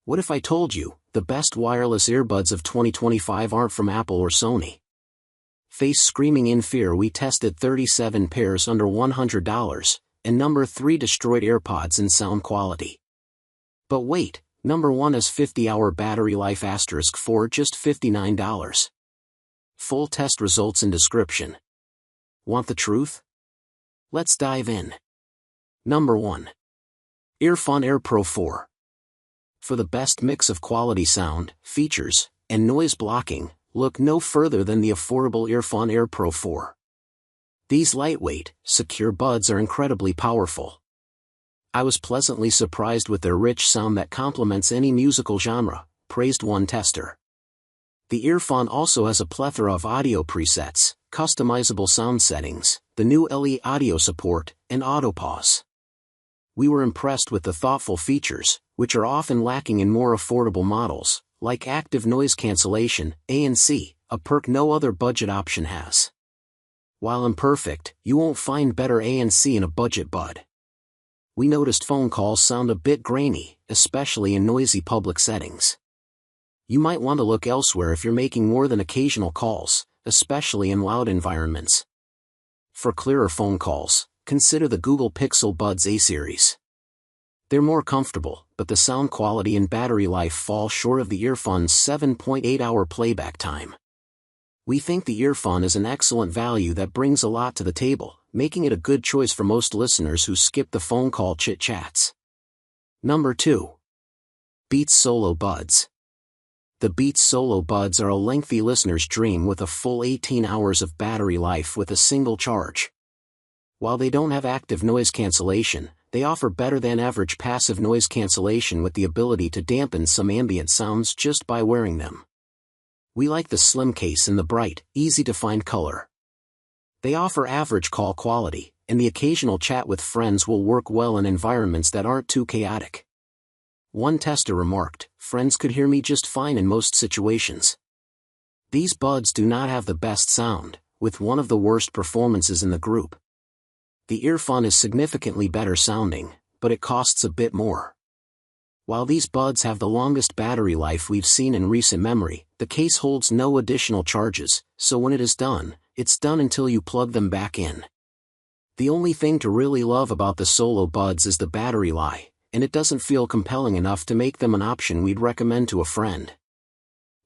What if I told you, the best wireless earbuds of 2025 aren't from Apple or Sony? Face screaming in fear, we tested 37 pairs under $100, and number 3 destroyed AirPods in sound quality. But wait, number 1 has 50-hour battery life *4 just $59. Full test results in description. Want the truth? Let's dive in. Number 1. EarFun Air Pro 4. For the best mix of quality sound, features, and noise blocking, look no further than the affordable EarFun Air Pro 4. These lightweight, secure buds are incredibly powerful. I was pleasantly surprised with their rich sound that complements any musical genre, praised one tester. The EarFun also has a plethora of audio presets, customizable sound settings, the new LE audio support, and auto pause. We were impressed with the thoughtful features, which are often lacking in more affordable models, like active noise cancellation, ANC, a perk no other budget option has. While imperfect, you won't find better ANC in a budget bud. We noticed phone calls sound a bit grainy, especially in noisy public settings. You might want to look elsewhere if you're making more than occasional calls, especially in loud environments. For clearer phone calls, consider the Google Pixel Buds A series. They're more comfortable, but the sound quality and battery life fall short of the EarFun's 7.8-hour playback time. We think the EarFun is an excellent value that brings a lot to the table, making it a good choice for most listeners who skip the phone call chit-chats. Number 2. Beats Solo Buds. The Beats Solo Buds are a lengthy listener's dream with a full 18 hours of battery life with a single charge. While they don't have active noise cancellation, they offer better than average passive noise cancellation with the ability to dampen some ambient sounds just by wearing them. We like the slim case and the bright, easy-to-find color. They offer average call quality, and the occasional chat with friends will work well in environments that aren't too chaotic. One tester remarked, "Friends could hear me just fine in most situations." These buds do not have the best sound, with one of the worst performances in the group. The EarFun is significantly better sounding, but it costs a bit more. While these buds have the longest battery life we've seen in recent memory, the case holds no additional charges, so when it is done, it's done until you plug them back in. The only thing to really love about the Solo Buds is the battery life, and it doesn't feel compelling enough to make them an option we'd recommend to a friend.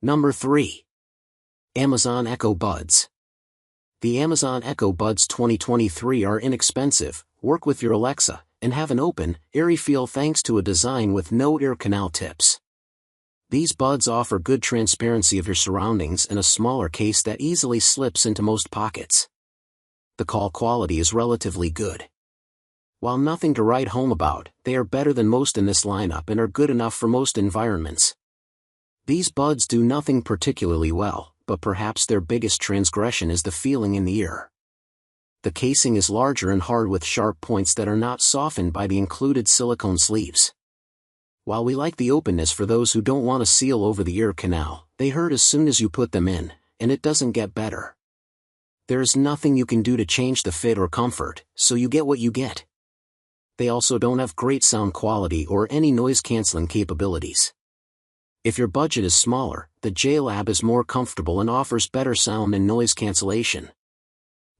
Number 3. Amazon Echo Buds. The Amazon Echo Buds 2023 are inexpensive, work with your Alexa, and have an open, airy feel thanks to a design with no ear canal tips. These buds offer good transparency of your surroundings and a smaller case that easily slips into most pockets. The call quality is relatively good. While nothing to write home about, they are better than most in this lineup and are good enough for most environments. These buds do nothing particularly well, but perhaps their biggest transgression is the feeling in the ear. The casing is larger and hard with sharp points that are not softened by the included silicone sleeves. While we like the openness for those who don't want to seal over the ear canal, they hurt as soon as you put them in, and it doesn't get better. There is nothing you can do to change the fit or comfort, so you get what you get. They also don't have great sound quality or any noise-canceling capabilities. If your budget is smaller, the JLab is more comfortable and offers better sound and noise cancellation.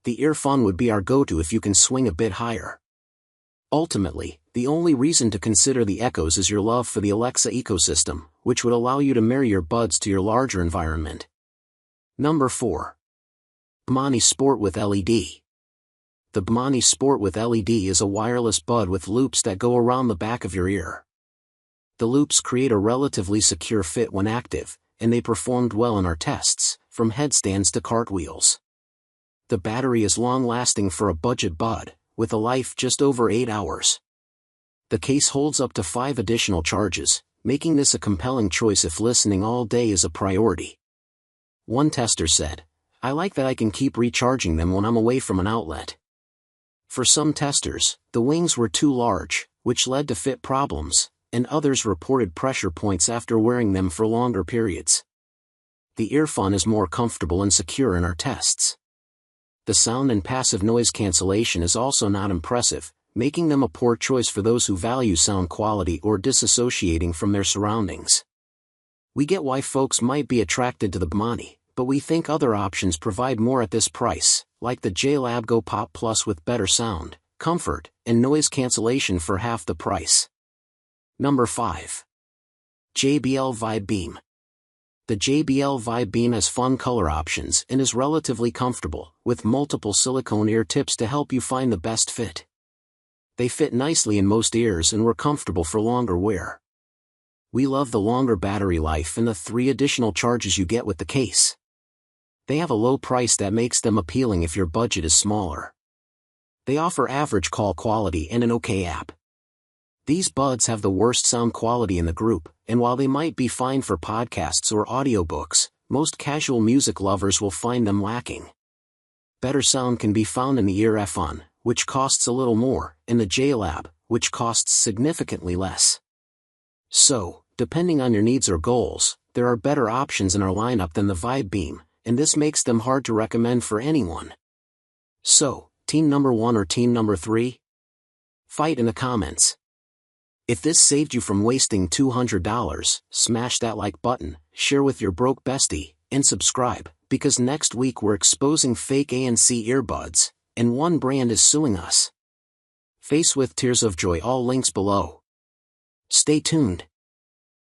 The EarFun would be our go-to if you can swing a bit higher. Ultimately, the only reason to consider the Echoes is your love for the Alexa ecosystem, which would allow you to marry your buds to your larger environment. Number 4. Bmani Sport with LED. The Bmani Sport with LED is a wireless bud with loops that go around the back of your ear. The loops create a relatively secure fit when active, and they performed well in our tests, from headstands to cartwheels. The battery is long-lasting for a budget bud, with a life just over 8 hours. The case holds up to 5 additional charges, making this a compelling choice if listening all day is a priority. One tester said, "I like that I can keep recharging them when I'm away from an outlet." For some testers, the wings were too large, which led to fit problems, and others reported pressure points after wearing them for longer periods. The EarFun is more comfortable and secure in our tests. The sound and passive noise cancellation is also not impressive, making them a poor choice for those who value sound quality or disassociating from their surroundings. We get why folks might be attracted to the Bmani, but we think other options provide more at this price, like the JLab Go Pop Plus with better sound, comfort, and noise cancellation for half the price. Number 5. JBL Vibe Beam. The JBL Vibe Beam has fun color options and is relatively comfortable, with multiple silicone ear tips to help you find the best fit. They fit nicely in most ears and were comfortable for longer wear. We love the longer battery life and the 3 additional charges you get with the case. They have a low price that makes them appealing if your budget is smaller. They offer average call quality and an okay app. These buds have the worst sound quality in the group, and while they might be fine for podcasts or audiobooks, most casual music lovers will find them lacking. Better sound can be found in the EarFun, which costs a little more, and the JLab, which costs significantly less. So, depending on your needs or goals, there are better options in our lineup than the Vibe Beam, and this makes them hard to recommend for anyone. So, team number 1 or team number 3? Fight in the comments. If this saved you from wasting $200, smash that like button, share with your broke bestie, and subscribe, because next week we're exposing fake ANC earbuds, and one brand is suing us. Face with tears of joy, all links below. Stay tuned.